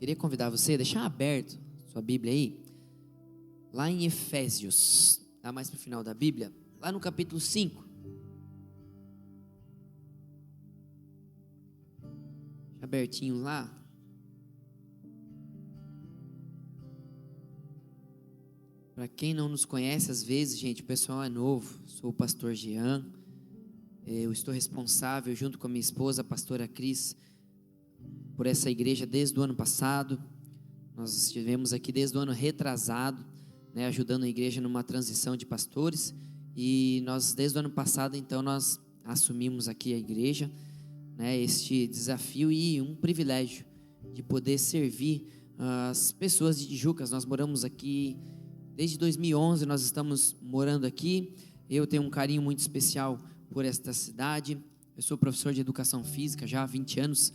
Queria convidar você a deixar aberto sua Bíblia aí, lá em Efésios, lá mais para o final da Bíblia, lá no capítulo 5. Deixa abertinho lá. Para quem não nos conhece, às vezes, gente, o pessoal é novo. Sou o pastor Jean. Eu estou responsável, junto com a minha esposa, a pastora Cris, por essa igreja desde o ano passado. Nós estivemos aqui desde o ano retrasado, né, ajudando a igreja numa transição de pastores. E nós, desde o ano passado, então, nós assumimos aqui a igreja, né, este desafio e um privilégio de poder servir as pessoas de Tijucas. Nós moramos aqui desde 2011, nós estamos morando aqui. Eu tenho um carinho muito especial por esta cidade. Eu sou professor de educação física já há 20 anos.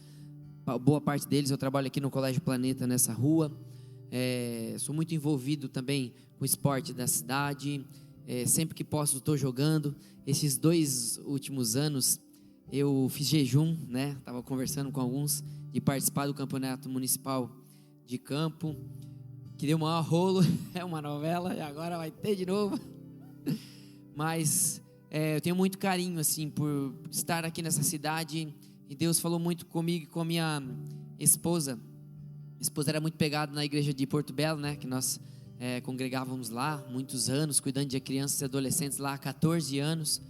Boa parte deles eu trabalho aqui no Colégio Planeta, nessa rua. Sou muito envolvido também com o esporte da cidade. Sempre que posso estou jogando. Esses 2 últimos anos eu fiz jejum, né? Estava conversando com alguns de participar do campeonato municipal de campo, que deu maior rolo. É uma novela e agora vai ter de novo. Mas eu tenho muito carinho assim por estar aqui nessa cidade. E Deus falou muito comigo e com a minha esposa. Minha esposa era muito pegada na igreja de Porto Belo, né? Que nós congregávamos lá muitos anos, cuidando de crianças e adolescentes lá há 14 anos.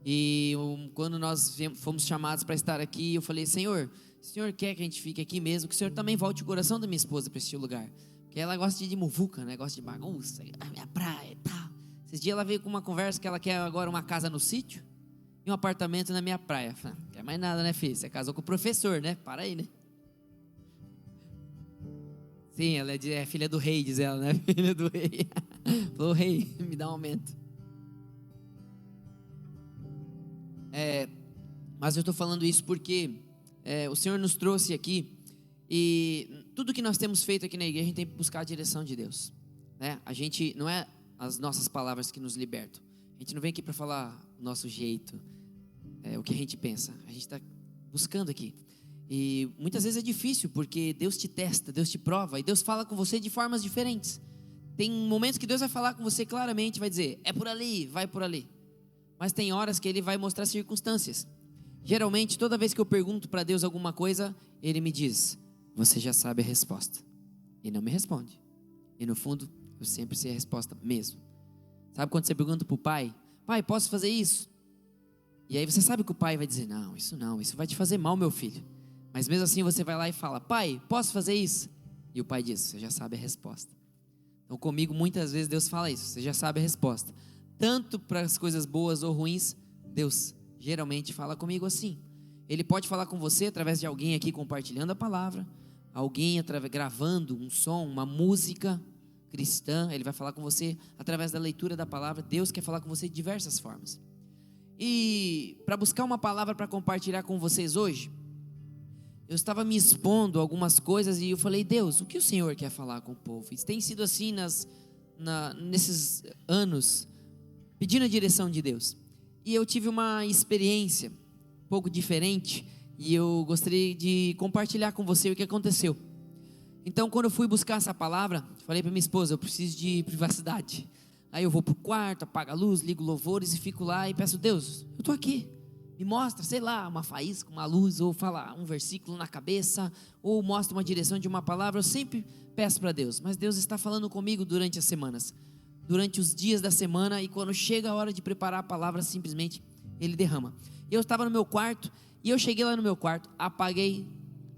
E quando nós fomos chamados para estar aqui, eu falei: Senhor, o Senhor quer que a gente fique aqui mesmo? Que o Senhor também volte o coração da minha esposa para este lugar. Porque ela gosta de muvuca, né? Gosta de bagunça, a minha praia e tal. Esses dias ela veio com uma conversa que ela quer agora uma casa no sítio e um apartamento na minha praia. Falei: não quer mais nada, né, filho? Você casou com o professor, né? Para aí, né? Sim, ela é filha do rei, diz ela, né? Filha do rei. Falou: rei, me dá um aumento. Mas eu estou falando isso porque o Senhor nos trouxe aqui. E tudo que nós temos feito aqui na igreja, a gente tem que buscar a direção de Deus, né? A gente, não é as nossas palavras que nos libertam. A gente não vem aqui para falar o nosso jeito, o que a gente pensa. A gente está buscando aqui. E muitas vezes é difícil, porque Deus te testa, Deus te prova, e Deus fala com você de formas diferentes. Tem momentos que Deus vai falar com você claramente, vai dizer: é por ali, vai por ali. Mas tem horas que Ele vai mostrar circunstâncias. Geralmente, toda vez que eu pergunto para Deus alguma coisa, Ele me diz: você já sabe a resposta. E não me responde. E no fundo, eu sempre sei a resposta mesmo. Sabe quando você pergunta para o pai: pai, posso fazer isso? E aí você sabe que o pai vai dizer: não, isso vai te fazer mal, meu filho. Mas mesmo assim você vai lá e fala: pai, posso fazer isso? E o pai diz: você já sabe a resposta. Então comigo muitas vezes Deus fala isso: você já sabe a resposta. Tanto para as coisas boas ou ruins, Deus geralmente fala comigo assim. Ele pode falar com você através de alguém aqui compartilhando a palavra, alguém gravando um som, uma música cristã. Ele vai falar com você através da leitura da palavra. Deus quer falar com você de diversas formas. E para buscar uma palavra para compartilhar com vocês hoje, eu estava me expondo a algumas coisas e eu falei: Deus, o que o Senhor quer falar com o povo? Isso tem sido assim nesses anos, pedindo a direção de Deus. E eu tive uma experiência um pouco diferente e eu gostaria de compartilhar com você o que aconteceu. Então, quando eu fui buscar essa palavra, falei para minha esposa: eu preciso de privacidade. Aí eu vou pro quarto, apago a luz, ligo louvores e fico lá e peço: Deus, eu estou aqui, me mostra, sei lá, uma faísca, uma luz, ou fala um versículo na cabeça, ou mostra uma direção de uma palavra. Eu sempre peço para Deus, mas Deus está falando comigo durante as semanas, durante os dias da semana, e quando chega a hora de preparar a palavra, simplesmente Ele derrama. Eu estava no meu quarto, e eu cheguei lá no meu quarto, apaguei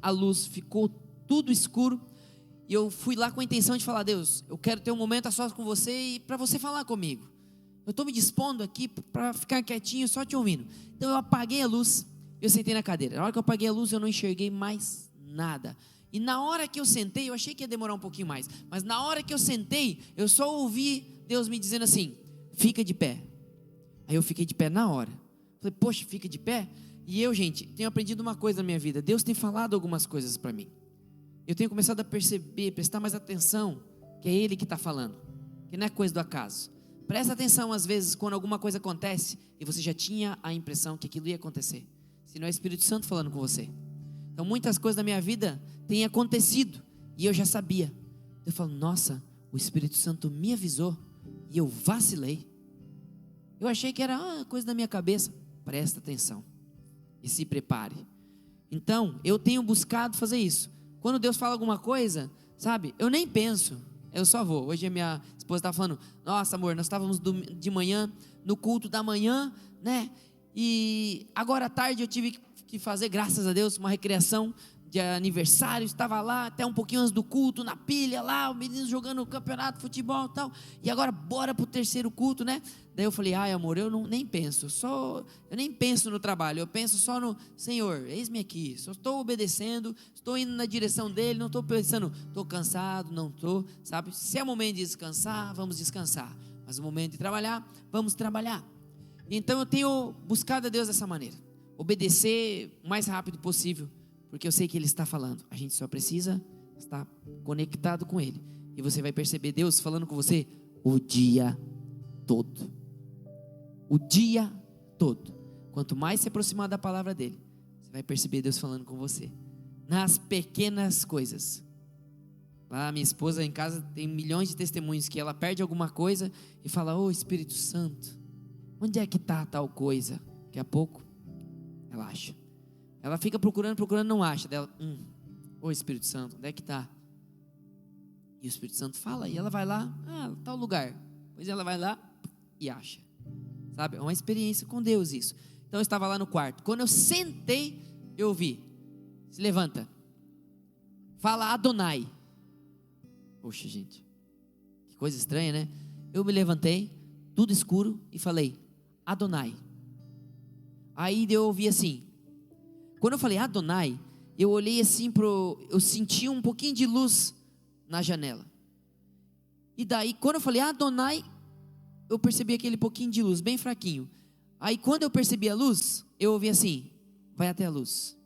a luz, ficou tudo escuro, e eu fui lá com a intenção de falar: Deus, eu quero ter um momento a sós com você e para você falar comigo. Eu estou me dispondo aqui para ficar quietinho, só te ouvindo. Então eu apaguei a luz, eu sentei na cadeira. Na hora que eu apaguei a luz, eu não enxerguei mais nada. E na hora que eu sentei, eu achei que ia demorar um pouquinho mais, mas na hora que eu sentei, eu só ouvi Deus me dizendo assim: fica de pé. Aí eu fiquei de pé na hora. Falei: poxa, fica de pé? E eu, gente, tenho aprendido uma coisa na minha vida. Deus tem falado algumas coisas para mim. Eu tenho começado a perceber, prestar mais atenção, que é Ele que está falando, que não é coisa do acaso. Presta atenção às vezes quando alguma coisa acontece e você já tinha a impressão que aquilo ia acontecer, se não é o Espírito Santo falando com você. Então muitas coisas da minha vida têm acontecido E eu já sabia. Eu falo, nossa, o Espírito Santo me avisou e eu vacilei. Eu achei que era coisa da minha cabeça. Presta atenção e se prepare. Então, eu tenho buscado fazer isso. Quando Deus fala alguma coisa, sabe, eu nem penso, eu só vou. Hoje a minha esposa estava falando, nossa amor, nós estávamos de manhã, no culto da manhã, né, e agora à tarde eu tive que fazer, graças a Deus, uma recreação de aniversário, estava lá até um pouquinho antes do culto, na pilha lá, o menino jogando campeonato, futebol e tal, e agora bora pro terceiro culto, né? Daí eu falei, ai amor, eu nem penso, eu nem penso no trabalho, eu penso só no Senhor, eis-me aqui, só estou obedecendo, estou indo na direção dele, não estou pensando, estou cansado, não estou, sabe? Se é momento de descansar, vamos descansar, mas o momento de trabalhar, vamos trabalhar. Então eu tenho buscado a Deus dessa maneira, obedecer o mais rápido possível, porque eu sei que Ele está falando, a gente só precisa estar conectado com Ele, e você vai perceber Deus falando com você o dia todo, o dia todo. Quanto mais se aproximar da palavra dEle, você vai perceber Deus falando com você, nas pequenas coisas. Lá minha esposa em casa tem milhões de testemunhos, que ela perde alguma coisa e fala, ô Espírito Santo, onde é que está tal coisa? Daqui a pouco ela acha. Ela fica procurando, não acha. Dela, ô Espírito Santo, onde é que está? E o Espírito Santo fala, e ela vai lá, tal lugar. Pois ela vai lá e acha. Sabe, é uma experiência com Deus isso. Então eu estava lá no quarto. Quando eu sentei, eu ouvi, se levanta, fala Adonai. Poxa gente, que coisa estranha, né? Eu me levantei, tudo escuro, e falei, Adonai. Aí eu ouvi assim, quando eu falei Adonai, eu olhei assim eu senti um pouquinho de luz na janela. E daí, quando eu falei Adonai, eu percebi aquele pouquinho de luz, bem fraquinho. Aí quando eu percebi a luz, eu ouvi assim, vai até a luz.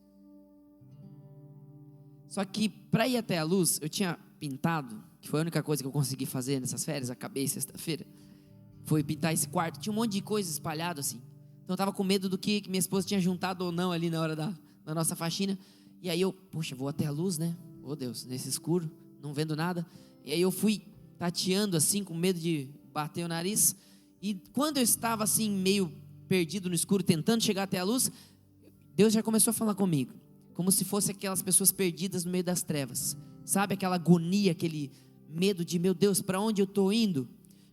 Só que para ir até a luz, eu tinha pintado, que foi a única coisa que eu consegui fazer nessas férias, acabei sexta-feira, foi pintar esse quarto, tinha um monte de coisa espalhado assim. Então eu estava com medo do que minha esposa tinha juntado ou não ali na hora da nossa faxina. E aí eu, poxa, vou até a luz, né? Oh Deus, nesse escuro, não vendo nada. E aí eu fui tateando assim, com medo de bater o nariz. E quando eu estava assim, meio perdido no escuro, tentando chegar até a luz, Deus já começou a falar comigo, como se fosse aquelas pessoas perdidas no meio das trevas. Sabe aquela agonia, aquele medo de, meu Deus, para onde eu estou indo?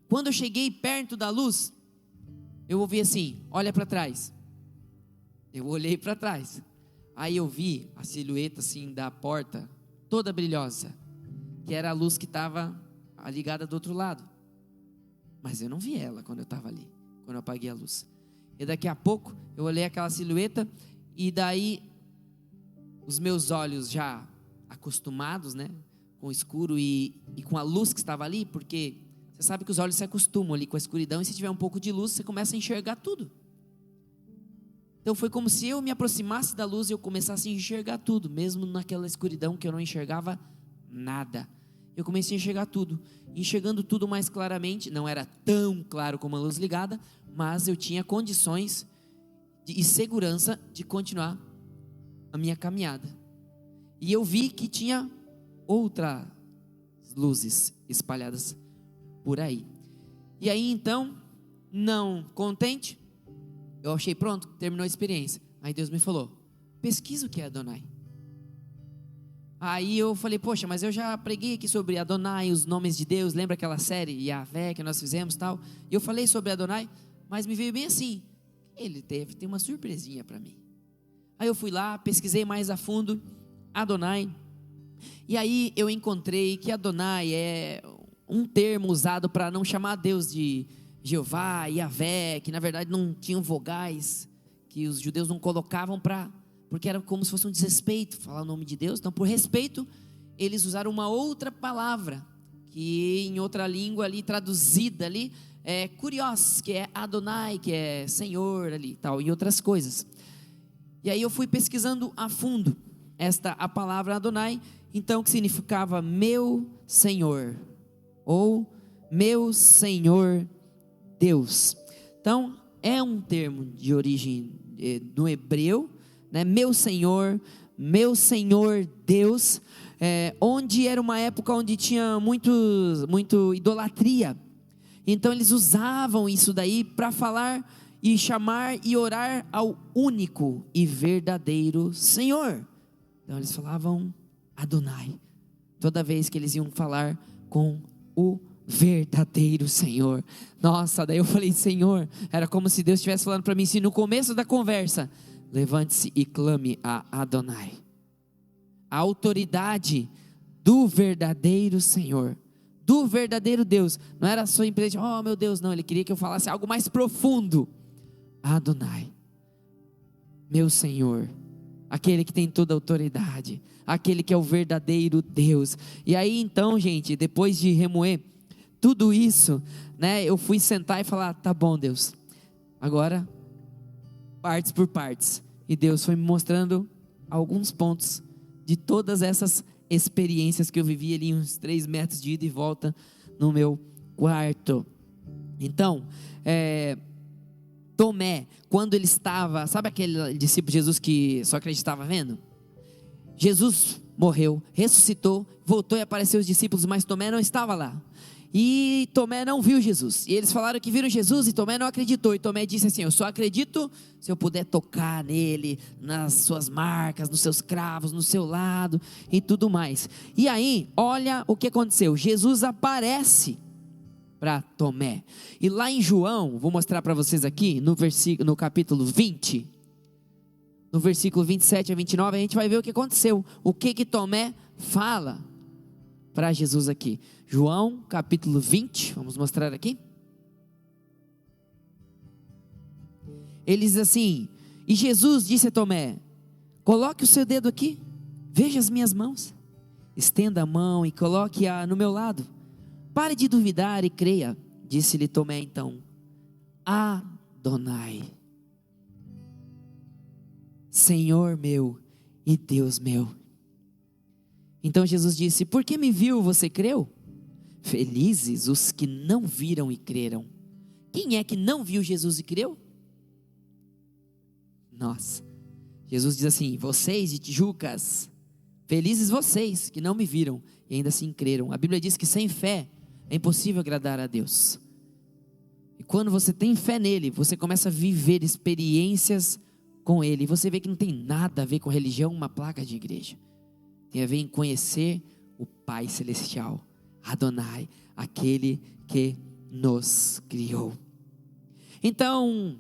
Quando eu cheguei perto da luz, eu ouvi assim, olha para trás. Eu olhei para trás. Aí eu vi a silhueta assim da porta, toda brilhosa, que era a luz que estava ligada do outro lado. Mas eu não vi ela quando eu estava ali, quando eu apaguei a luz. E daqui a pouco eu olhei aquela silhueta, e daí os meus olhos já acostumados, né, com o escuro e com a luz que estava ali, porque você sabe que os olhos se acostumam ali com a escuridão, e se tiver um pouco de luz, você começa a enxergar tudo. Então foi como se eu me aproximasse da luz e eu começasse a enxergar tudo, mesmo naquela escuridão que eu não enxergava nada. Eu comecei a enxergar tudo, enxergando tudo mais claramente. Não era tão claro como a luz ligada, mas eu tinha condições e segurança de continuar a minha caminhada. E eu vi que tinha outras luzes espalhadas por aí. E aí então, não contente, eu achei pronto, terminou a experiência. Aí Deus me falou, pesquisa o que é Adonai. Aí eu falei, poxa, mas eu já preguei aqui sobre Adonai, os nomes de Deus. Lembra aquela série Yahvé que nós fizemos e tal? E eu falei sobre Adonai, mas me veio bem assim, ele deve ter uma surpresinha para mim. Aí eu fui lá, pesquisei mais a fundo Adonai, e aí eu encontrei que Adonai é um termo usado para não chamar Deus de Jeová, Yahvé, que na verdade não tinham vogais, que os judeus não colocavam porque era como se fosse um desrespeito falar o nome de Deus. Então, por respeito, eles usaram uma outra palavra, que em outra língua ali, traduzida ali, é kurios, que é Adonai, que é Senhor ali, tal, e outras coisas. E aí eu fui pesquisando a fundo a palavra Adonai, então que significava meu Senhor, ou meu Senhor Deus. Então é um termo de origem do hebreu, né? Meu Senhor Deus, onde era uma época onde tinha muito idolatria. Então eles usavam isso daí para falar e chamar e orar ao único e verdadeiro Senhor. Então eles falavam Adonai, toda vez que eles iam falar com o verdadeiro Senhor. Nossa, daí eu falei, Senhor, era como se Deus estivesse falando para mim assim, no começo da conversa: levante-se e clame a Adonai, a autoridade do verdadeiro Senhor, do verdadeiro Deus. Não era só empresa, oh meu Deus, não, ele queria que eu falasse algo mais profundo. Adonai, meu Senhor, aquele que tem toda a autoridade, aquele que é o verdadeiro Deus. E aí então, gente, depois de remoer tudo isso, né, eu fui sentar e falar, tá bom, Deus, agora partes por partes. E Deus foi me mostrando alguns pontos de todas essas experiências que eu vivi ali, uns 3 metros de ida e volta no meu quarto. Então, Tomé, quando ele estava, sabe aquele discípulo de Jesus que só acreditava vendo? Jesus morreu, ressuscitou, voltou e apareceu aos discípulos, mas Tomé não estava lá. E Tomé não viu Jesus. E eles falaram que viram Jesus e Tomé não acreditou. E Tomé disse assim, eu só acredito se eu puder tocar nele, nas suas marcas, nos seus cravos, no seu lado e tudo mais. E aí, olha o que aconteceu. Jesus aparece para Tomé. E lá em João, vou mostrar para vocês aqui, no capítulo 20, no versículo 27 a 29, a gente vai ver o que aconteceu. O que Tomé fala para Jesus aqui. João capítulo 20, vamos mostrar aqui. Ele diz assim, e Jesus disse a Tomé, coloque o seu dedo aqui, veja as minhas mãos, estenda a mão e coloque-a no meu lado, pare de duvidar e creia. Disse-lhe Tomé então, Adonai, Senhor meu e Deus meu. Então Jesus disse, por que me viu, você creu? Felizes os que não viram e creram. Quem é que não viu Jesus e creu? Nós. Jesus diz assim, vocês de Tijucas, felizes vocês que não me viram e ainda assim creram. A Bíblia diz que sem fé é impossível agradar a Deus. E quando você tem fé nele, você começa a viver experiências com ele. E você vê que não tem nada a ver com religião, uma placa de igreja. Tem a ver em conhecer o Pai Celestial, Adonai, aquele que nos criou. Então,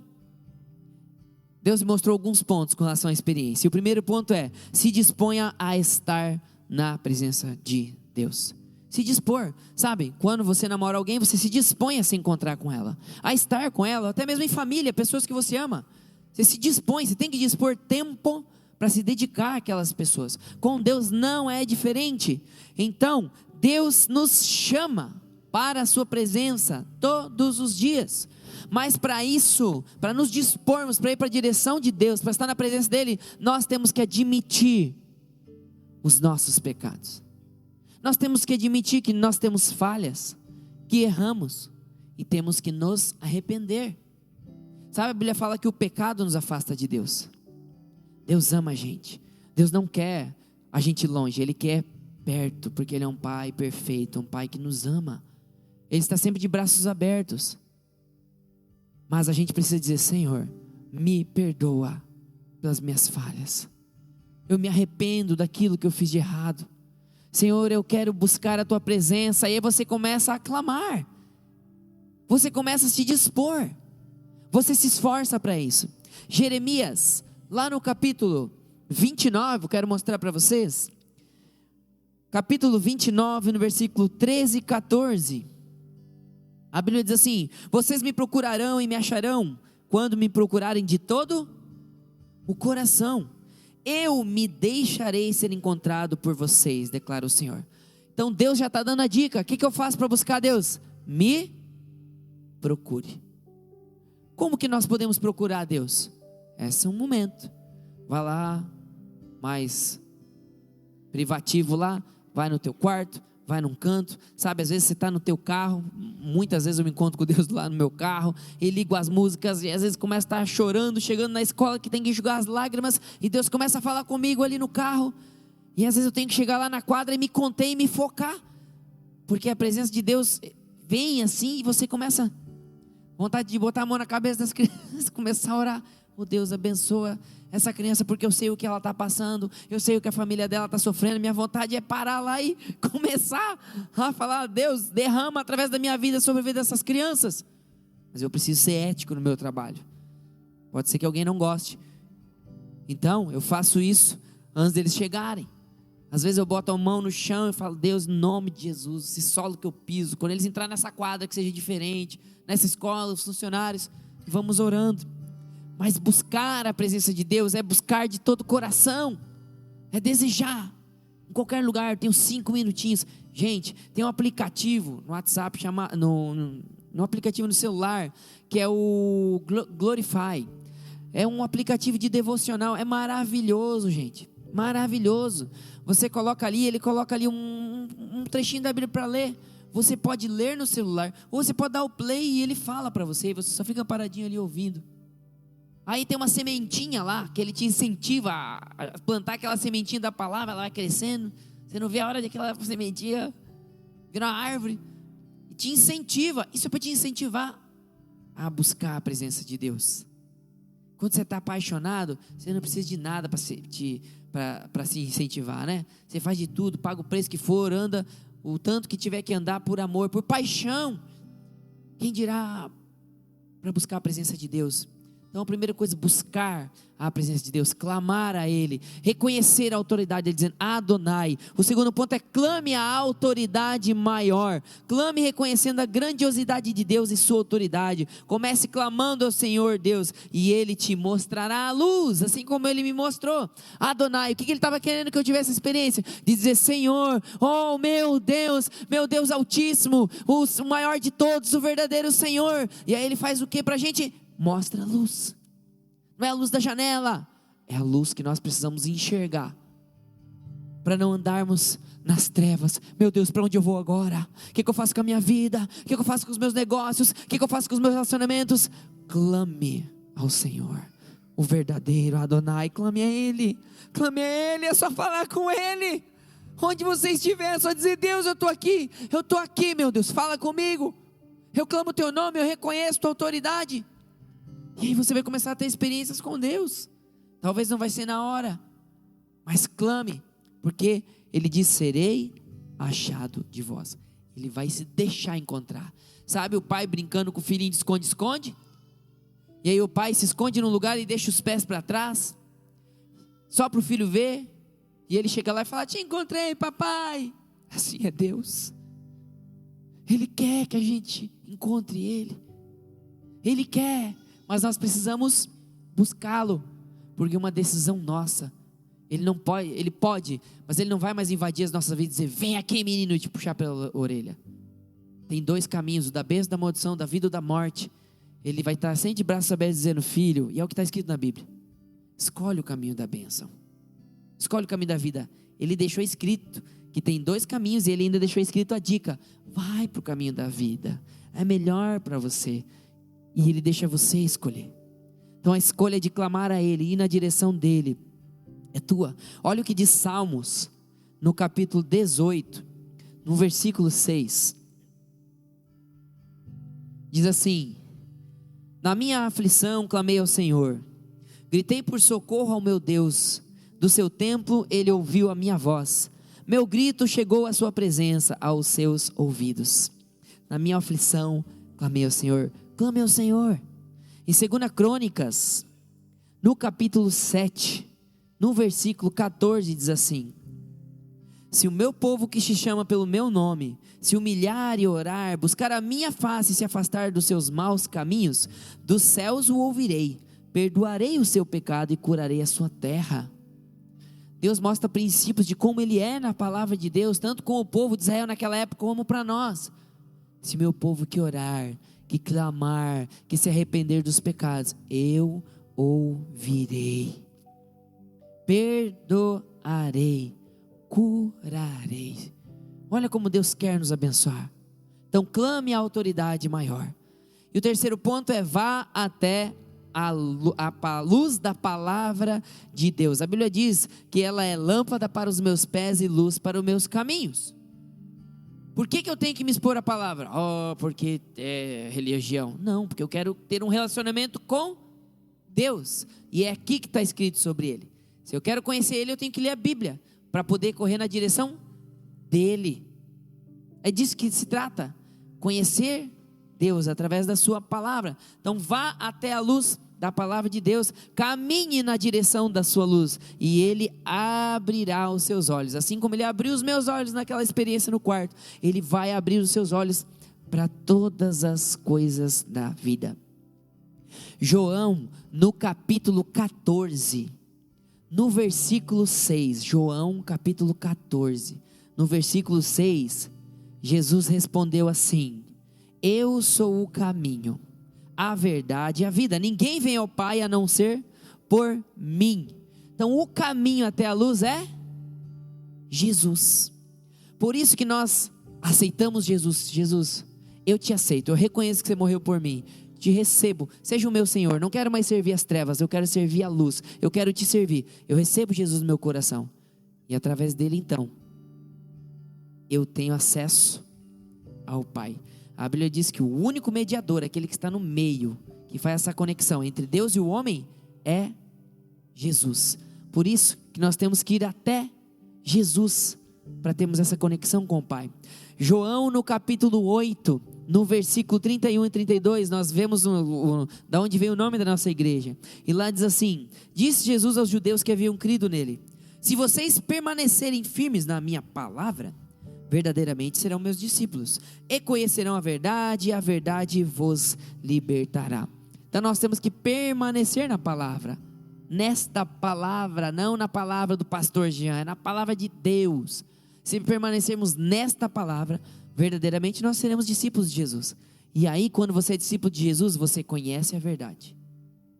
Deus me mostrou alguns pontos com relação à experiência. E o primeiro ponto é, se disponha a estar na presença de Deus. Se dispor, sabe? Quando você namora alguém, você se dispõe a se encontrar com ela, a estar com ela, até mesmo em família, pessoas que você ama. Você se dispõe, você tem que dispor tempo para se dedicar àquelas pessoas. Com Deus não é diferente. Então, Deus nos chama para a sua presença todos os dias. Mas para isso, para nos dispormos, para ir para a direção de Deus, para estar na presença dEle, nós temos que admitir os nossos pecados. Nós temos que admitir que nós temos falhas, que erramos e temos que nos arrepender. Sabe, a Bíblia fala que o pecado nos afasta de Deus. Deus ama a gente. Deus não quer a gente longe, Ele quer perto, porque Ele é um Pai perfeito, um Pai que nos ama. Ele está sempre de braços abertos. Mas a gente precisa dizer, Senhor, me perdoa pelas minhas falhas. Eu me arrependo daquilo que eu fiz de errado. Senhor, eu quero buscar a Tua presença. E aí você começa a clamar. Você começa a se dispor. Você se esforça para isso. Jeremias, lá no capítulo 29, eu quero mostrar para vocês. Capítulo 29, no versículo 13 e 14. A Bíblia diz assim, vocês me procurarão e me acharão, quando me procurarem de todo o coração. Eu me deixarei ser encontrado por vocês, declara o Senhor. Então Deus já está dando a dica. O que eu faço para buscar Deus? Me procure. Como que nós podemos procurar Deus? Esse é um momento. Vai lá, mais privativo lá, vai no teu quarto, vai num canto, sabe, às vezes você está no teu carro, muitas vezes eu me encontro com Deus lá no meu carro, e ligo as músicas, e às vezes começa a estar chorando, chegando na escola que tem que enxugar as lágrimas, e Deus começa a falar comigo ali no carro, E às vezes eu tenho que chegar lá na quadra e me conter e me focar, porque a presença de Deus vem assim e você começa, vontade de botar a mão na cabeça das crianças, começar a orar. Oh Deus, abençoa essa criança, porque eu sei o que ela está passando, eu sei o que a família dela está sofrendo. Minha vontade é parar lá e começar a falar: Deus, derrama através da minha vida sobre a vida dessas crianças. Mas eu preciso ser ético no meu trabalho. Pode ser que alguém não goste, então eu faço isso antes deles chegarem. Às vezes eu boto a mão no chão e falo: Deus, em nome de Jesus, esse solo que eu piso, quando eles entrarem nessa quadra, que seja diferente, nessa escola, os funcionários, vamos orando. Mas buscar a presença de Deus é buscar de todo o coração, é desejar. Em qualquer lugar, tenho 5 minutinhos. Gente, tem um aplicativo no WhatsApp, no aplicativo no celular, que é o Glorify. É um aplicativo de devocional, é maravilhoso, gente, maravilhoso. Você coloca ali, ele coloca ali um trechinho da Bíblia para ler. Você pode ler no celular, ou você pode dar o play e ele fala para você, e você só fica paradinho ali ouvindo. Aí tem uma sementinha lá, que ele te incentiva a plantar aquela sementinha da palavra, ela vai crescendo. Você não vê a hora de aquela sementinha virar uma árvore. E te incentiva, isso é para te incentivar a buscar a presença de Deus. Quando você está apaixonado, você não precisa de nada para se incentivar, né? Você faz de tudo, paga o preço que for, anda o tanto que tiver que andar por amor, por paixão. Quem dirá para buscar a presença de Deus? Então a primeira coisa, buscar a presença de Deus, clamar a Ele, reconhecer a autoridade, Ele dizendo Adonai. O segundo ponto é: clame a autoridade maior, clame reconhecendo a grandiosidade de Deus e sua autoridade. Comece clamando ao Senhor Deus, e Ele te mostrará a luz, assim como Ele me mostrou. Adonai, o que Ele estava querendo que eu tivesse experiência? De dizer: Senhor, oh meu Deus altíssimo, o maior de todos, o verdadeiro Senhor. E aí Ele faz o que para a gente? Mostra a luz. Não é a luz da janela, é a luz que nós precisamos enxergar, para não andarmos nas trevas. Meu Deus, para onde eu vou agora? O que eu faço com a minha vida? O que eu faço com os meus negócios? O que eu faço com os meus relacionamentos? Clame ao Senhor, o verdadeiro Adonai. Clame a Ele, é só falar com Ele. Onde você estiver, é só dizer: Deus, eu estou aqui, meu Deus, fala comigo. Eu clamo o teu nome, eu reconheço tua autoridade. E aí você vai começar a ter experiências com Deus. Talvez não vai ser na hora, mas clame, porque Ele diz: serei achado de vós. Ele vai se deixar encontrar. Sabe o pai brincando com o filhinho de esconde-esconde? E aí o pai se esconde num lugar e deixa os pés para trás, só para o filho ver. E ele chega lá e fala: te encontrei, papai. Assim é Deus. Ele quer que a gente encontre Ele. Ele quer, mas nós precisamos buscá-lo, porque é uma decisão nossa. Ele não pode, Ele pode, mas Ele não vai mais invadir as nossas vidas e dizer: vem aqui, menino, e te puxar pela orelha. Tem 2 caminhos: o da bênção, da maldição, da vida ou da morte. Ele vai estar sempre de braços abertos dizendo: filho, e é o que está escrito na Bíblia, escolhe o caminho da bênção, escolhe o caminho da vida. Ele deixou escrito que tem 2 caminhos, e Ele ainda deixou escrito a dica: vai para o caminho da vida, é melhor para você. E Ele deixa você escolher. Então a escolha de clamar a Ele, ir na direção dEle, é tua. Olha o que diz Salmos, no capítulo 18, no versículo 6. Diz assim: na minha aflição clamei ao Senhor, gritei por socorro ao meu Deus. Do seu templo Ele ouviu a minha voz, meu grito chegou à sua presença, aos seus ouvidos. Na minha aflição clamei ao Senhor. Clame ao Senhor. Em 2 Crônicas, no capítulo 7, no versículo 14, diz assim: se o meu povo que se chama pelo meu nome se humilhar e orar, buscar a minha face e se afastar dos seus maus caminhos, dos céus o ouvirei, perdoarei o seu pecado e curarei a sua terra. Deus mostra princípios de como Ele é na palavra de Deus, tanto com o povo de Israel naquela época, como para nós. Se meu povo que orar, que clamar, que se arrepender dos pecados, eu ouvirei, perdoarei, curarei. Olha como Deus quer nos abençoar. Então clame a autoridade maior. E o terceiro ponto é: vá até a luz da palavra de Deus. A Bíblia diz que ela é lâmpada para os meus pés e luz para os meus caminhos. Por que eu tenho que me expor à palavra? Porque é religião. Não, porque eu quero ter um relacionamento com Deus. E é aqui que está escrito sobre Ele. Se eu quero conhecer Ele, eu tenho que ler a Bíblia, para poder correr na direção dEle. É disso que se trata. Conhecer Deus através da sua palavra. Então vá até a luz da palavra de Deus, caminhe na direção da sua luz, e Ele abrirá os seus olhos, assim como Ele abriu os meus olhos naquela experiência no quarto. Ele vai abrir os seus olhos para todas as coisas da vida. João, no capítulo 14, no versículo 6, João capítulo 14, no versículo 6, Jesus respondeu assim: eu sou o caminho, a verdade e a vida. Ninguém vem ao Pai a não ser por mim. Então o caminho até a luz é Jesus. Por isso que nós aceitamos Jesus. Jesus, eu te aceito, eu reconheço que você morreu por mim, te recebo, seja o meu Senhor. Não quero mais servir as trevas, eu quero servir a luz, eu quero te servir. Eu recebo Jesus no meu coração, e através dele então eu tenho acesso ao Pai. A Bíblia diz que o único mediador, aquele que está no meio, que faz essa conexão entre Deus e o homem, é Jesus. Por isso que nós temos que ir até Jesus, para termos essa conexão com o Pai. João, no capítulo 8, no versículo 31 e 32, nós vemos da onde veio o nome da nossa igreja. E lá diz assim: disse Jesus aos judeus que haviam crido nele: se vocês permanecerem firmes na minha palavra, verdadeiramente serão meus discípulos, e conhecerão a verdade, e a verdade vos libertará. Então nós temos que permanecer na palavra, nesta palavra, não na palavra do pastor Jean, é na palavra de Deus. Se permanecermos nesta palavra, verdadeiramente nós seremos discípulos de Jesus. E aí, quando você é discípulo de Jesus, você conhece a verdade,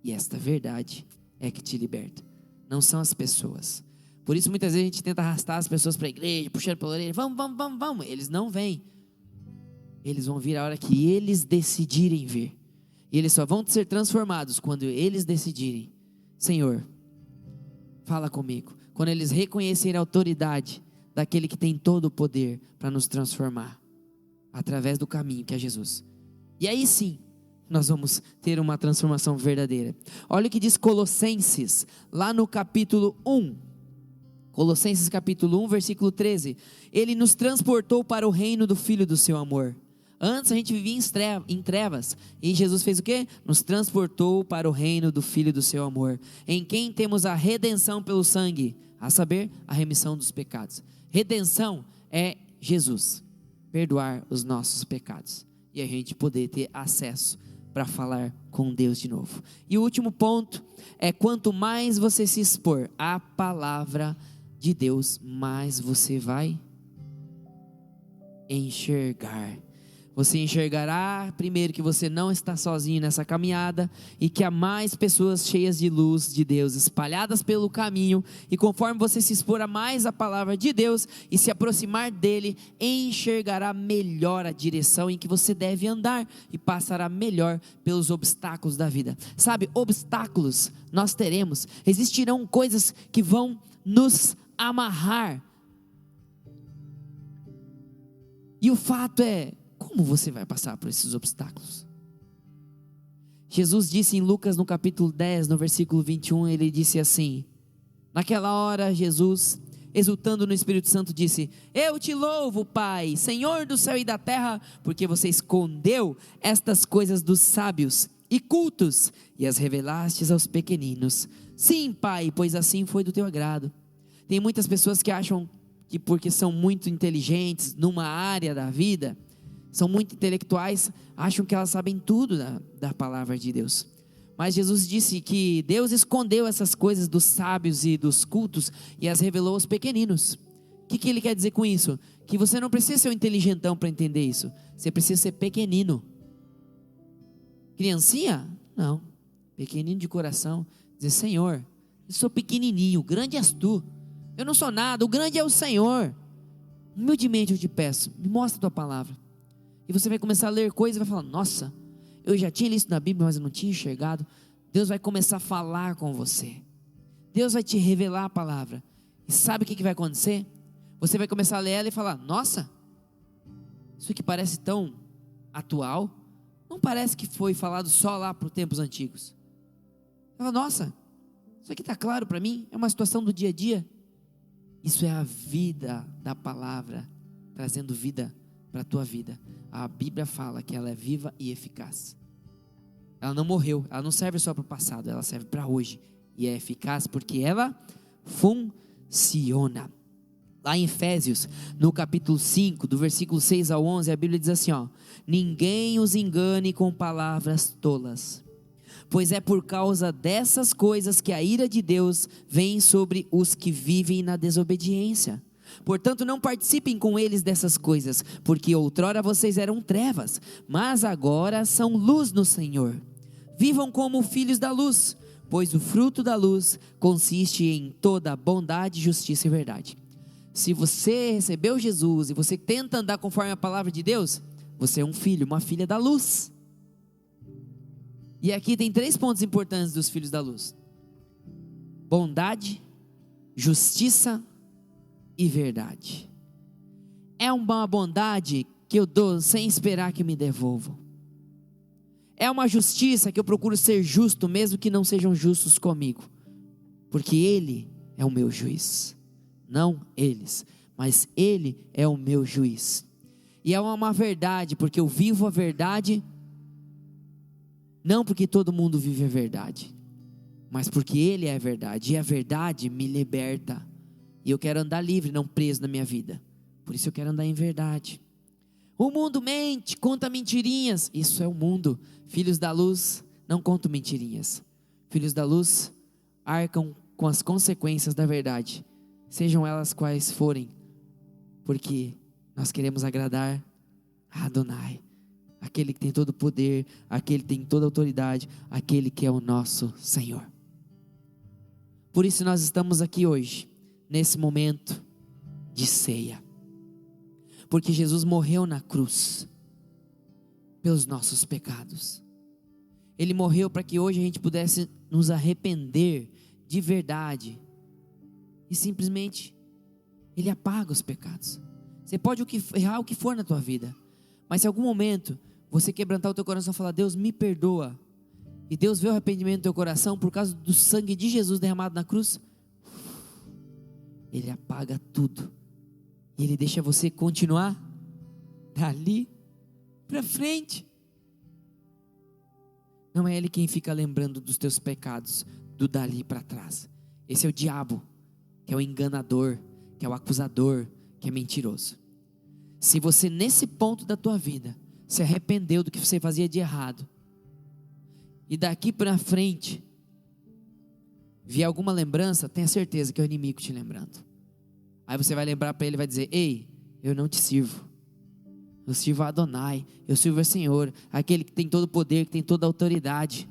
e esta verdade é que te liberta, não são as pessoas. Por isso muitas vezes a gente tenta arrastar as pessoas para a igreja, puxando pela orelha, vamos. Eles não vêm. Eles vão vir a hora que eles decidirem vir. E eles só vão ser transformados quando eles decidirem: Senhor, fala comigo. Quando eles reconhecerem a autoridade daquele que tem todo o poder para nos transformar, através do caminho que é Jesus. E aí sim, nós vamos ter uma transformação verdadeira. Olha o que diz Colossenses, lá no capítulo 1. Colossenses capítulo 1, versículo 13. Ele nos transportou para o reino do Filho do seu amor. Antes a gente vivia em trevas, e Jesus fez o quê? Nos transportou para o reino do Filho do seu amor, em quem temos a redenção pelo sangue, a saber, a remissão dos pecados. Redenção é Jesus perdoar os nossos pecados, e a gente poder ter acesso para falar com Deus de novo. E o último ponto é: quanto mais você se expor à palavra de Deus, mais você vai enxergar. Você enxergará primeiro que você não está sozinho nessa caminhada, e que há mais pessoas cheias de luz de Deus espalhadas pelo caminho, e conforme você se expor a mais a palavra de Deus e se aproximar dele, enxergará melhor a direção em que você deve andar, e passará melhor pelos obstáculos da vida. Sabe, obstáculos nós teremos, existirão coisas que vão nos amarrar, e o fato é: como você vai passar por esses obstáculos? Jesus disse em Lucas no capítulo 10, no versículo 21, ele disse assim: naquela hora Jesus, exultando no Espírito Santo, disse: eu te louvo, Pai, Senhor do céu e da terra, porque você escondeu estas coisas dos sábios e cultos e as revelastes aos pequeninos. Sim, Pai, pois assim foi do teu agrado. Tem muitas pessoas que acham que porque são muito inteligentes numa área da vida, são muito intelectuais, acham que elas sabem tudo da palavra de Deus. Mas Jesus disse que Deus escondeu essas coisas dos sábios e dos cultos e as revelou aos pequeninos. O que ele quer dizer com isso? Que você não precisa ser um inteligentão para entender isso. Você precisa ser pequenino. Criancinha? Não. Pequenino de coração. Dizer: Senhor, eu sou pequenininho, o grande és tu. Eu não sou nada, o grande é o Senhor. Humildemente eu te peço, me mostra a tua palavra. E você vai começar a ler coisas e vai falar: nossa, eu já tinha lido isso na Bíblia, mas eu não tinha enxergado. Deus vai começar a falar com você. Deus vai te revelar a palavra. E sabe o que vai acontecer? Você vai começar a ler ela e falar: nossa, isso aqui parece tão atual. Não parece que foi falado só lá para os tempos antigos. Fala: nossa, isso aqui está claro para mim. É uma situação do dia a dia. Isso é a vida da palavra, trazendo vida para a tua vida. A Bíblia fala que ela é viva e eficaz. Ela não morreu, ela não serve só para o passado, ela serve para hoje. E é eficaz porque ela funciona. Lá em Efésios, no capítulo 5, do versículo 6 ao 11, a Bíblia diz assim, ó: ninguém os engane com palavras tolas, pois é por causa dessas coisas que a ira de Deus vem sobre os que vivem na desobediência. Portanto, não participem com eles dessas coisas, porque outrora vocês eram trevas, mas agora são luz no Senhor. Vivam como filhos da luz, pois o fruto da luz consiste em toda bondade, justiça e verdade. Se você recebeu Jesus e você tenta andar conforme a palavra de Deus, você é um filho, uma filha da luz. E aqui tem 3 pontos importantes dos filhos da luz: bondade, justiça e verdade. É uma bondade que eu dou sem esperar que me devolvam. É uma justiça que eu procuro ser justo, mesmo que não sejam justos comigo, porque Ele é o meu juiz. Não eles, mas Ele é o meu juiz. E é uma verdade, porque eu vivo a verdade, não porque todo mundo vive a verdade, mas porque Ele é a verdade, e a verdade me liberta. E eu quero andar livre, não preso na minha vida. Por isso eu quero andar em verdade. O mundo mente, conta mentirinhas. Isso é o mundo. Filhos da luz não contam mentirinhas. Filhos da luz arcam com as consequências da verdade, sejam elas quais forem, porque nós queremos agradar a Adonai, aquele que tem todo o poder, aquele que tem toda a autoridade, aquele que é o nosso Senhor. Por isso nós estamos aqui hoje, nesse momento de ceia, porque Jesus morreu na cruz pelos nossos pecados. Ele morreu para que hoje a gente pudesse nos arrepender de verdade, e simplesmente Ele apaga os pecados. Você pode errar o que for na tua vida, mas se em algum momento você quebrantar o teu coração e falar: Deus, me perdoa, e Deus vê o arrependimento do teu coração por causa do sangue de Jesus derramado na cruz, Ele apaga tudo, e Ele deixa você continuar dali para frente. Não é Ele quem fica lembrando dos teus pecados do dali para trás. Esse é o diabo, que é o enganador, que é o acusador, que é mentiroso. Se você nesse ponto da tua vida se arrependeu do que você fazia de errado, e daqui para frente vier alguma lembrança, tenha certeza que é o inimigo te lembrando. Aí você vai lembrar para ele e vai dizer: ei, eu não te sirvo, eu sirvo a Adonai, eu sirvo ao Senhor, aquele que tem todo o poder, que tem toda a autoridade.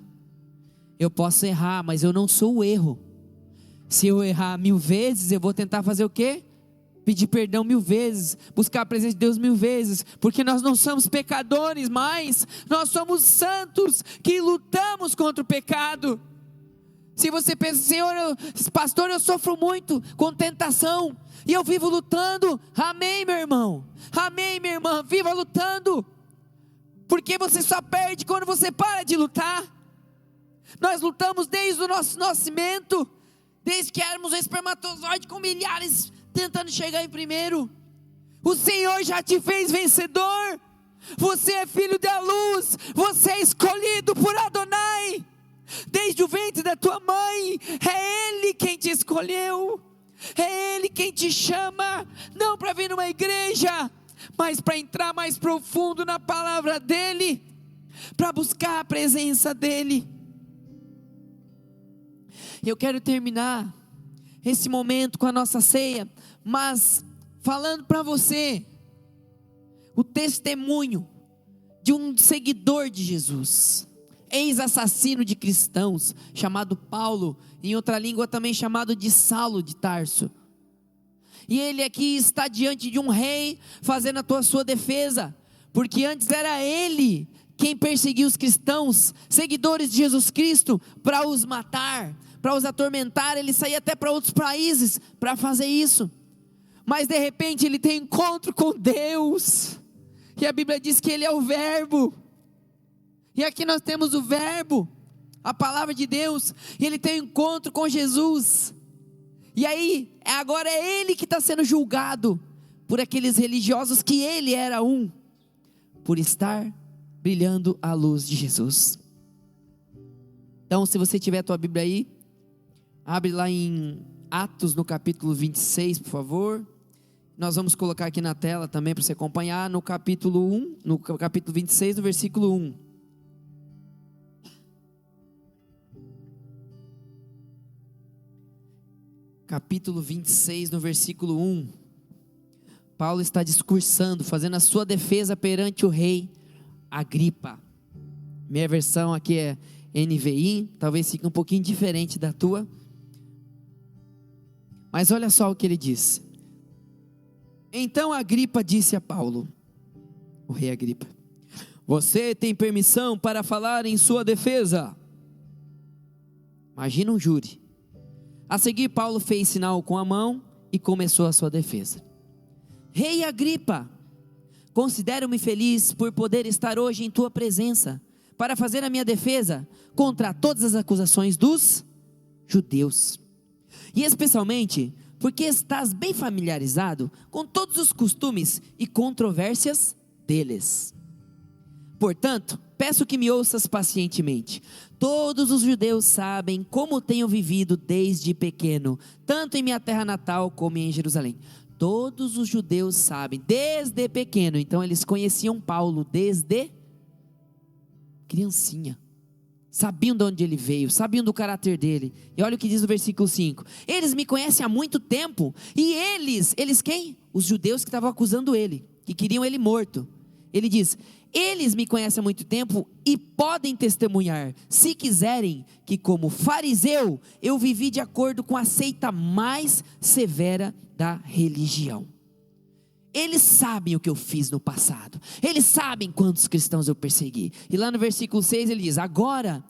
Eu posso errar, mas eu não sou o erro. Se eu errar 1000 vezes, eu vou tentar fazer o quê? Pedir perdão 1000 vezes, buscar a presença de Deus 1000 vezes, porque nós não somos pecadores mais, nós somos santos que lutamos contra o pecado. Se você pensa: Senhor, pastor, eu sofro muito com tentação, e eu vivo lutando, amém, meu irmão, amém, minha irmã, viva lutando, porque você só perde quando você para de lutar. Nós lutamos desde o nosso nascimento, desde que éramos um espermatozoide com milhares tentando chegar em primeiro. O Senhor já te fez vencedor. Você é filho da luz, você é escolhido por Adonai, desde o ventre da tua mãe. É Ele quem te escolheu, é Ele quem te chama, não para vir numa igreja, mas para entrar mais profundo na palavra dEle, para buscar a presença dEle. Eu quero terminar esse momento com a nossa ceia, mas falando para você o testemunho de um seguidor de Jesus, ex-assassino de cristãos, chamado Paulo, em outra língua também chamado de Saulo de Tarso. E ele aqui está diante de um rei, fazendo a sua defesa, porque antes era ele quem perseguia os cristãos, seguidores de Jesus Cristo, para os matar, para os atormentar. Ele saía até para outros países para fazer isso. Mas de repente ele tem encontro com Deus, e a Bíblia diz que ele é o Verbo, e aqui nós temos o Verbo, a palavra de Deus, e ele tem encontro com Jesus, e aí agora é ele que está sendo julgado, por aqueles religiosos que ele era um, por estar brilhando a luz de Jesus. Então, se você tiver a tua Bíblia aí, abre lá em Atos no capítulo 26, por favor. Nós vamos colocar aqui na tela também para você acompanhar, no capítulo 1, no capítulo 26, no versículo 1. Capítulo 26, no versículo 1. Paulo está discursando, fazendo a sua defesa perante o rei Agripa. Minha versão aqui é NVI, talvez fique um pouquinho diferente da tua. Mas olha só o que ele diz. Então Agripa disse a Paulo, o rei Agripa: você tem permissão para falar em sua defesa. Imagina um júri. A seguir Paulo fez sinal com a mão e começou a sua defesa. Rei Agripa, considero-me feliz por poder estar hoje em tua presença, para fazer a minha defesa contra todas as acusações dos judeus, e especialmente porque estás bem familiarizado com todos os costumes e controvérsias deles. Portanto, peço que me ouças pacientemente. Todos os judeus sabem como tenho vivido desde pequeno, tanto em minha terra natal como em Jerusalém. Todos os judeus sabem, desde pequeno. Então eles conheciam Paulo desde criancinha, sabiam de onde ele veio, sabiam do caráter dele. E olha o que diz o versículo 5: eles me conhecem há muito tempo. E eles quem? Os judeus que estavam acusando ele, que queriam ele morto. Ele diz: eles me conhecem há muito tempo e podem testemunhar, se quiserem, que como fariseu eu vivi de acordo com a seita mais severa da religião. Eles sabem o que eu fiz no passado, eles sabem quantos cristãos eu persegui. E lá no versículo 6 ele diz: agora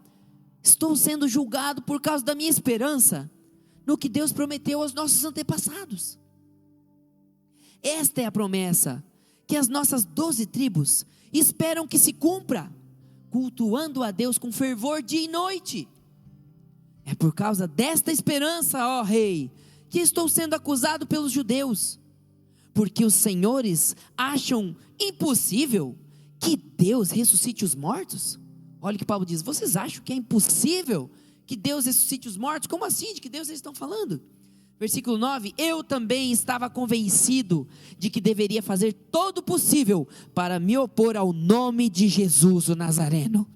estou sendo julgado por causa da minha esperança no que Deus prometeu aos nossos antepassados. Esta é a promessa que as nossas 12 tribos esperam que se cumpra, cultuando a Deus com fervor dia e noite. É por causa desta esperança, ó rei, que estou sendo acusado pelos judeus, porque os senhores acham impossível que Deus ressuscite os mortos. Olha o que Paulo diz: vocês acham que é impossível que Deus ressuscite os mortos? Como assim? De que Deus eles estão falando? Versículo 9: eu também estava convencido de que deveria fazer todo o possível para me opor ao nome de Jesus o Nazareno.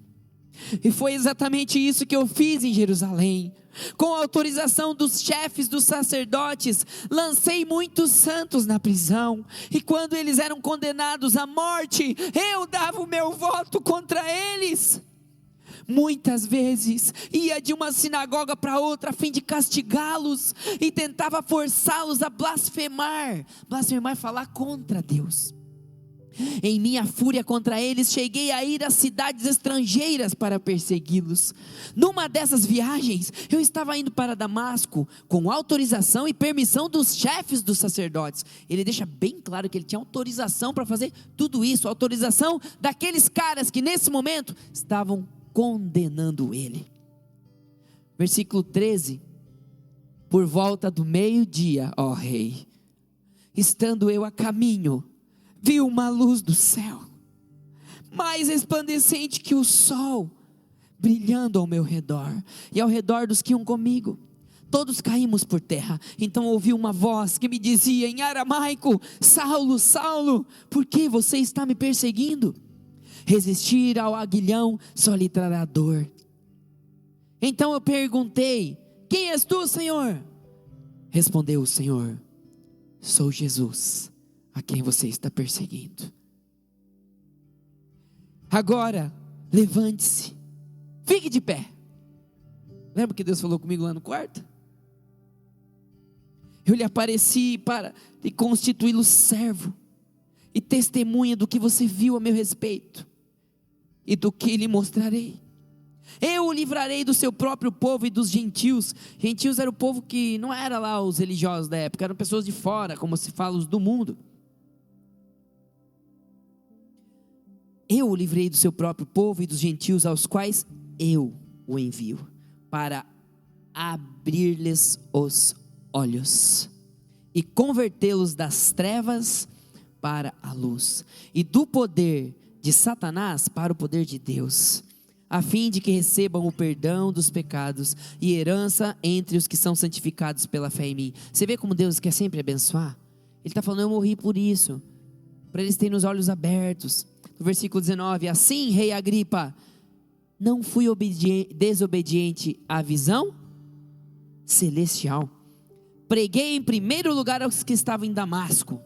E foi exatamente isso que eu fiz em Jerusalém. Com a autorização dos chefes dos sacerdotes, lancei muitos santos na prisão. E quando eles eram condenados à morte, eu dava o meu voto contra eles. Muitas vezes ia de uma sinagoga para outra a fim de castigá-los, e tentava forçá-los a blasfemar. Blasfemar é falar contra Deus. Em minha fúria contra eles, cheguei a ir às cidades estrangeiras para persegui-los. Numa dessas viagens, eu estava indo para Damasco, com autorização e permissão dos chefes dos sacerdotes. Ele deixa bem claro que ele tinha autorização para fazer tudo isso, autorização daqueles caras que nesse momento estavam condenando ele. Versículo 13: por volta do meio-dia, ó rei, estando eu a caminho, vi uma luz do céu, mais resplandecente que o sol, brilhando ao meu redor, e ao redor dos que iam comigo. Todos caímos por terra. Então ouvi uma voz que me dizia em aramaico: Saulo, Saulo, por que você está me perseguindo? Resistir ao aguilhão só lhe trará dor. Então eu perguntei: quem és tu, Senhor? Respondeu o Senhor: sou Jesus, a quem você está perseguindo. Agora levante-se, fique de pé. Lembra que Deus falou comigo lá no quarto? Eu lhe apareci para lhe constituí-lo servo e testemunha do que você viu a meu respeito. e do que lhe mostrarei. Eu o livrarei do seu próprio povo e dos gentios. Gentios era o povo que não era lá os religiosos da época, eram pessoas de fora, como se fala, os do mundo. Eu o livrei do seu próprio povo e dos gentios, aos quais eu o envio, para abrir-lhes os olhos e convertê-los das trevas para a luz, e do poder de Satanás para o poder de Deus, a fim de que recebam o perdão dos pecados e herança entre os que são santificados pela fé em mim. Você vê como Deus quer sempre abençoar? Ele está falando, eu morri por isso, para eles terem os olhos abertos. No versículo 19, assim, rei Agripa, não fui desobediente à visão celestial. Preguei em primeiro lugar aos que estavam em Damasco,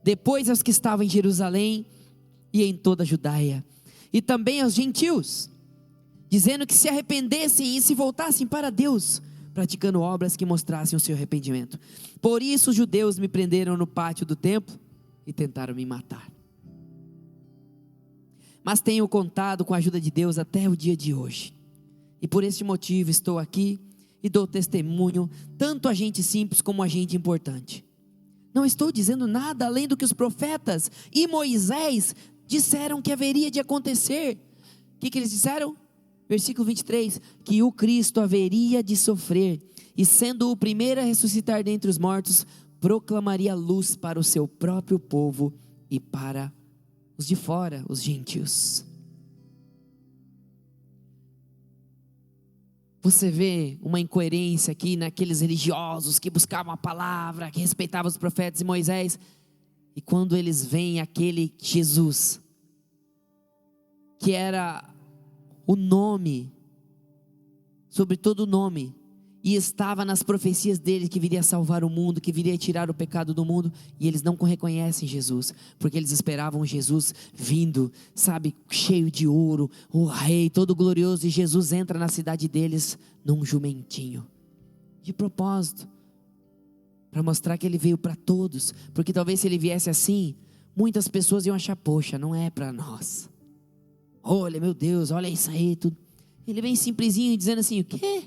depois aos que estavam em Jerusalém e em toda a Judaia, e também aos gentios, dizendo que se arrependessem e se voltassem para Deus, praticando obras que mostrassem o seu arrependimento. Por isso os judeus me prenderam no pátio do templo e tentaram me matar. Mas tenho contado com a ajuda de Deus até o dia de hoje, e por este motivo estou aqui e dou testemunho, tanto a gente simples como a gente importante. Não estou dizendo nada além do que os profetas e Moisés disseram que haveria de acontecer. O que eles disseram? Versículo 23, que o Cristo haveria de sofrer, e sendo o primeiro a ressuscitar dentre os mortos, proclamaria luz para o seu próprio povo e para os de fora, os gentios. Você vê uma incoerência aqui naqueles religiosos que buscavam a palavra, que respeitavam os profetas e Moisés, e quando eles veem aquele Jesus, que era o nome, sobre todo nome, e estava nas profecias dele que viria salvar o mundo, que viria tirar o pecado do mundo, e eles não reconhecem Jesus, porque eles esperavam Jesus vindo, sabe, cheio de ouro, o rei todo glorioso, e Jesus entra na cidade deles num jumentinho, de propósito, para mostrar que ele veio para todos, porque talvez se ele viesse assim, muitas pessoas iam achar, poxa, não é para nós, olha meu Deus, olha isso aí, tudo. Ele vem simplesinho dizendo assim, o quê?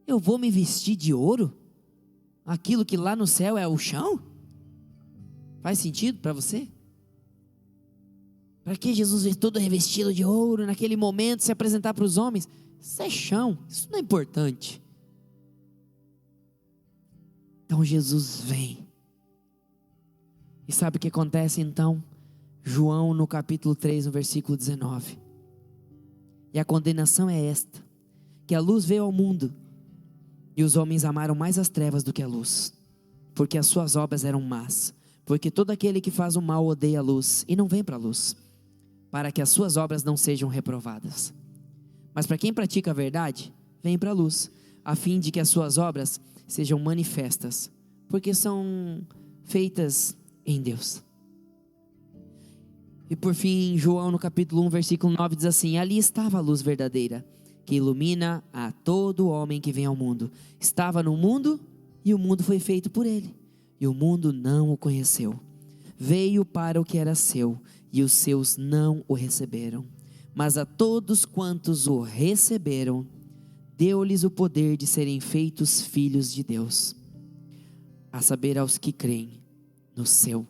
Eu vou me vestir de ouro? Aquilo que lá no céu é o chão? Faz sentido para você? Para que Jesus veio todo revestido de ouro, naquele momento se apresentar para os homens? Isso é chão, isso não é importante. Então Jesus vem. E sabe o que acontece então? João no capítulo 3, no versículo 19. E a condenação é esta, que a luz veio ao mundo, e os homens amaram mais as trevas do que a luz, porque as suas obras eram más. Porque todo aquele que faz o mal odeia a luz, e não vem para a luz, para que as suas obras não sejam reprovadas. Mas para quem pratica a verdade, vem para a luz, a fim de que as suas obras sejam manifestas, porque são feitas em Deus. E por fim, João no capítulo 1, versículo 9 diz assim, ali estava a luz verdadeira, que ilumina a todo homem que vem ao mundo. Estava no mundo, e o mundo foi feito por ele, e o mundo não o conheceu. Veio para o que era seu, e os seus não o receberam. Mas a todos quantos o receberam, deu-lhes o poder de serem feitos filhos de Deus, a saber, aos que creem no seu